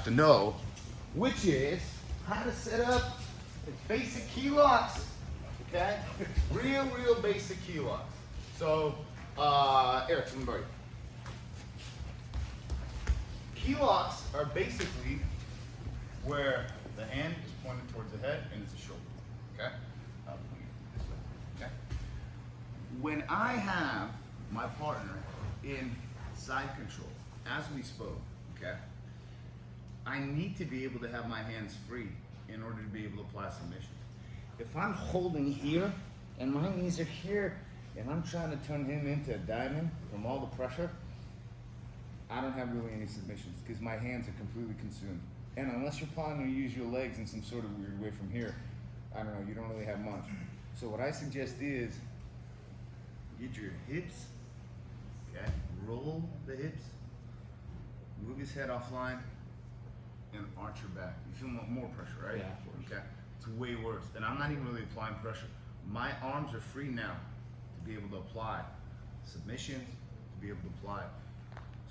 to know, which is how to set up basic key locks. Okay? Real basic key locks. So, Eric, come on. Key locks are basically where the hand is pointed towards the head and it's a shoulder. Okay? This way. Okay? When I have my partner in side control, as we spoke, okay, I need to be able to have my hands free in order to be able to apply submission. If I'm holding here and my knees are here and I'm trying to turn him into a diamond from all the pressure, I don't have really any submissions because my hands are completely consumed. And unless you're planning to use your legs in some sort of weird way from here, I don't know, you don't really have much. So what I suggest is get your hips, okay, roll the hips, move his head offline, and arch your back. You feel more pressure, right? Yeah. Okay. It's way worse. And I'm not even really applying pressure. My arms are free now to be able to apply submissions, to be able to apply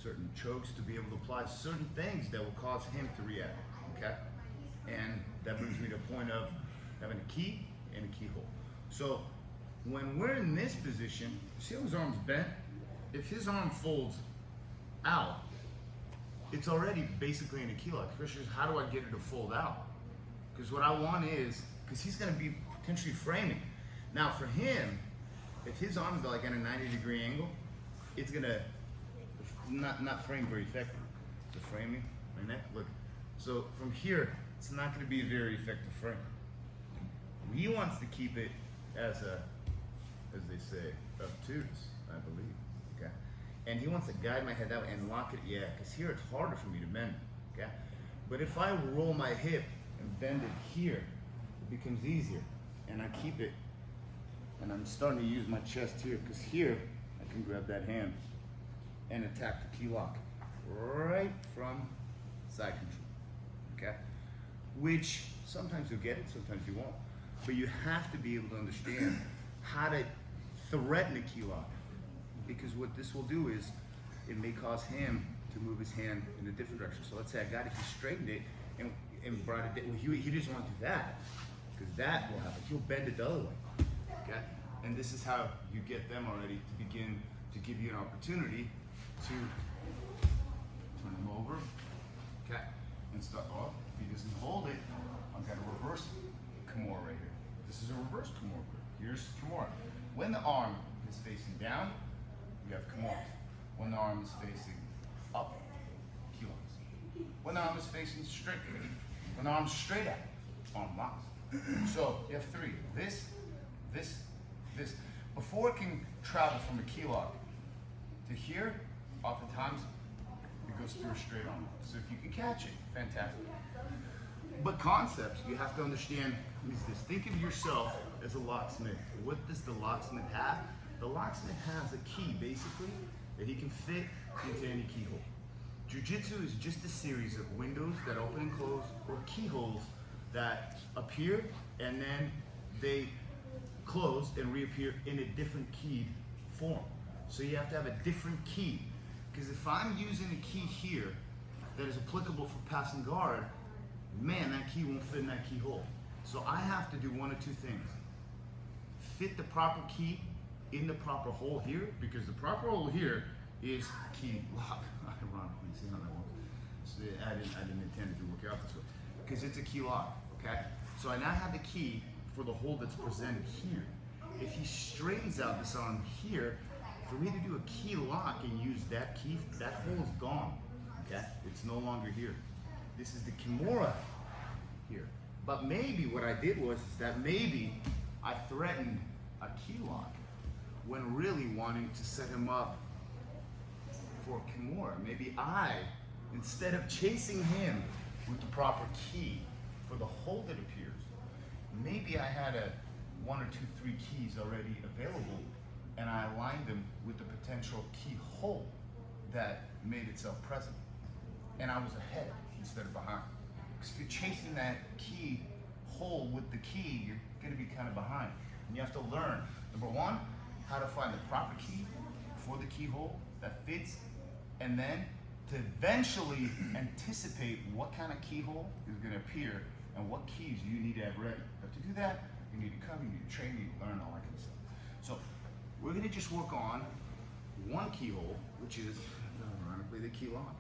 certain chokes, to be able to apply certain things that will cause him to react. Okay? And that brings me to a point of having a key and a keyhole. So when we're in this position, see how his arm's bent? If his arm folds out, it's already basically in a key lock. The question is, how do I get it to fold out? Because what I want is, because he's going to be potentially framing. Now for him, if his arm's like at a 90-degree angle, it's going to not frame very effectively. The framing, my neck, look. So from here, it's not going to be a very effective frame. He wants to keep it as a, as they say, obtuse, I believe. Okay. And he wants to guide my head that way and lock it, yeah, because here it's harder for me to bend, okay? But if I roll my hip and bend it here, it becomes easier. And I keep it, and I'm starting to use my chest here, because here, I can grab that hand and attack the key lock right from side control, okay? Which sometimes you'll get it, sometimes you won't. But you have to be able to understand how to threaten a key lock. Because what this will do is, it may cause him to move his hand in a different direction. So let's say I got it, he straightened it and brought it down. Well, he doesn't want to do that, because that will happen. He'll bend it the other way, okay? And this is how you get them already to begin to give you an opportunity to turn him over, okay? And start off. If he doesn't hold it, I've got a reverse Kimura right here. This is a reverse Kimura. Here's Kimura. When the arm is facing down, we have Kimura. When the arm is facing up, key locks. When the arm is facing straight, when the arm's straight out, arm locks. So you have three. This. Before it can travel from a key lock to here, oftentimes it goes through a straight arm. So if you can catch it, fantastic. But concepts, you have to understand is this. Think of yourself as a locksmith. What does the locksmith have? The locksmith has a key, basically, that he can fit into any keyhole. Jiu-Jitsu is just a series of windows that open and close, or keyholes that appear and then they close and reappear in a different keyed form. So you have to have a different key. Because if I'm using a key here that is applicable for passing guard, man, that key won't fit in that keyhole. So I have to do one of two things. Fit the proper key in the proper hole here, because the proper hole here is key lock. Ironically, see how that works. So I didn't intend it to work out this way, because it's a key lock, okay? So I now have the key for the hole that's presented here. If he straightens out this arm here, for me to do a key lock and use that key, that hole is gone, okay? It's no longer here. This is the Kimura here. But maybe what I did was that maybe I threatened a key lock when really wanting to set him up for Kimura. Maybe I, instead of chasing him with the proper key for the hole that appears, maybe I had a 1 or 2, 3 keys already available, and I aligned them with the potential key hole that made itself present. And I was ahead instead of behind. Because if you're chasing that key hole with the key, you're gonna be kind of behind. And you have to learn, number one, how to find the proper key for the keyhole that fits, and then to eventually anticipate what kind of keyhole is going to appear and what keys you need to have ready. But to do that, you need to come, you need to train, you need to learn all that kind of stuff. So we're going to just work on one keyhole, which is ironically the key lock.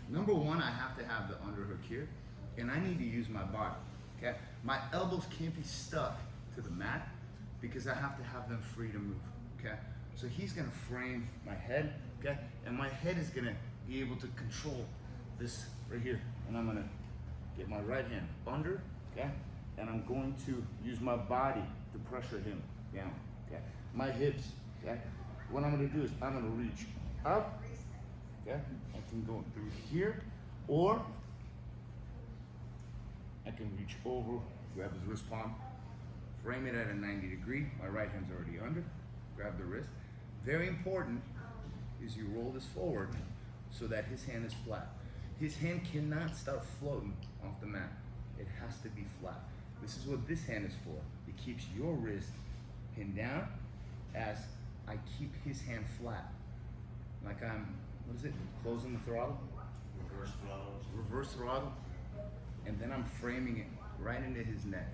Number one, I have to have the underhook here, and I need to use my body. Okay, my elbows can't be stuck to the mat because I have to have them free to move. Okay, so he's going to frame my head. Okay, and my head is going to be able to control this right here, and I'm going to get my right hand under. Okay, and I'm going to use my body to pressure him down. Okay, my hips. Okay, what I'm going to do is I'm going to reach up. Okay, I can go through here, or I can reach over, grab his wrist palm, frame it at a 90 degree. My right hand's already under. Grab the wrist. Very important is you roll this forward so that his hand is flat. His hand cannot start floating off the mat. It has to be flat. This is what this hand is for. It keeps your wrist pinned down as I keep his hand flat. Like I'm, what is it, closing the throttle? Reverse throttle. Reverse throttle. And then I'm framing it right into his neck,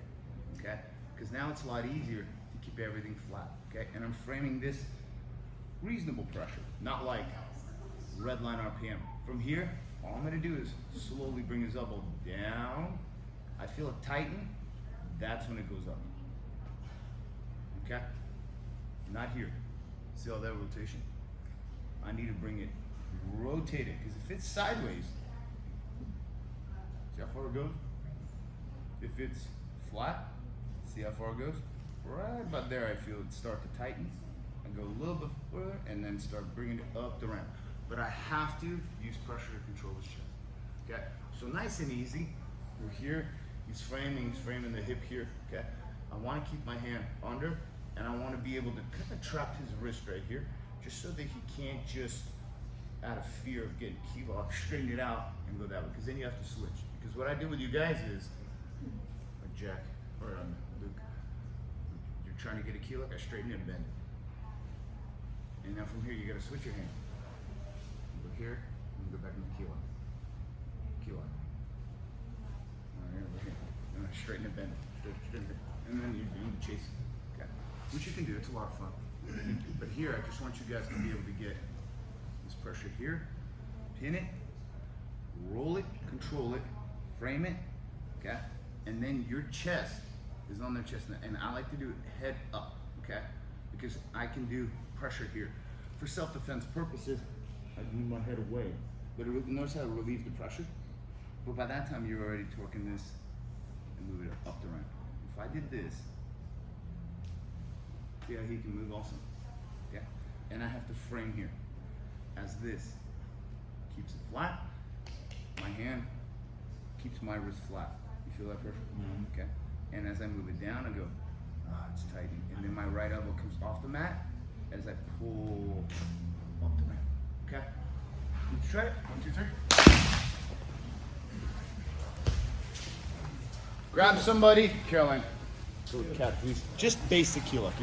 okay? Because now it's a lot easier to keep everything flat, okay? And I'm framing this reasonable pressure, not like red line RPM. From here, all I'm gonna do is slowly bring his elbow down. I feel it tighten, that's when it goes up, okay? Not here. See all that rotation? I need to bring it, rotate it, because if it's sideways, see how far it goes? If it's flat, see how far it goes? Right about there, I feel it start to tighten. I go a little bit further and then start bringing it up the ramp. But I have to use pressure to control his chest. Okay, so nice and easy. We're here, he's framing the hip here. Okay, I want to keep my hand under, and I want to be able to kind of trap his wrist right here, just so that he can't just, out of fear of getting key lock, straighten it out and go that way, because then you have to switch. Because what I do with you guys is, like Jack, or Luke, you're trying to get a key lock, I straighten it and bend it. And now from here, you gotta switch your hand. Go here, and go back into key lock. Key lock. All right, over here. And I straighten it, bend it, straighten it. And then you're doing the chase. Okay. Which you can do, it's a lot of fun. But here, I just want you guys to be able to get this pressure here, pin it, roll it, control it, frame it, okay? And then your chest is on their chest, and I like to do it head up, okay? Because I can do pressure here. For self-defense purposes, I move my head away. But notice how it relieves the pressure? But by that time, you're already torquing this and moving it up the ramp. If I did this, see how he can move also, okay? And I have to frame here as this keeps it flat. My hand keeps my wrist flat. You feel that pressure? Mm-hmm. Okay. And as I move it down, I go, it's tightening. And then my right elbow comes off the mat as I pull off the mat. Okay? Let's try it. 1, 2, 3. Grab somebody. Caroline, go with the cat, please. Just basic key lock.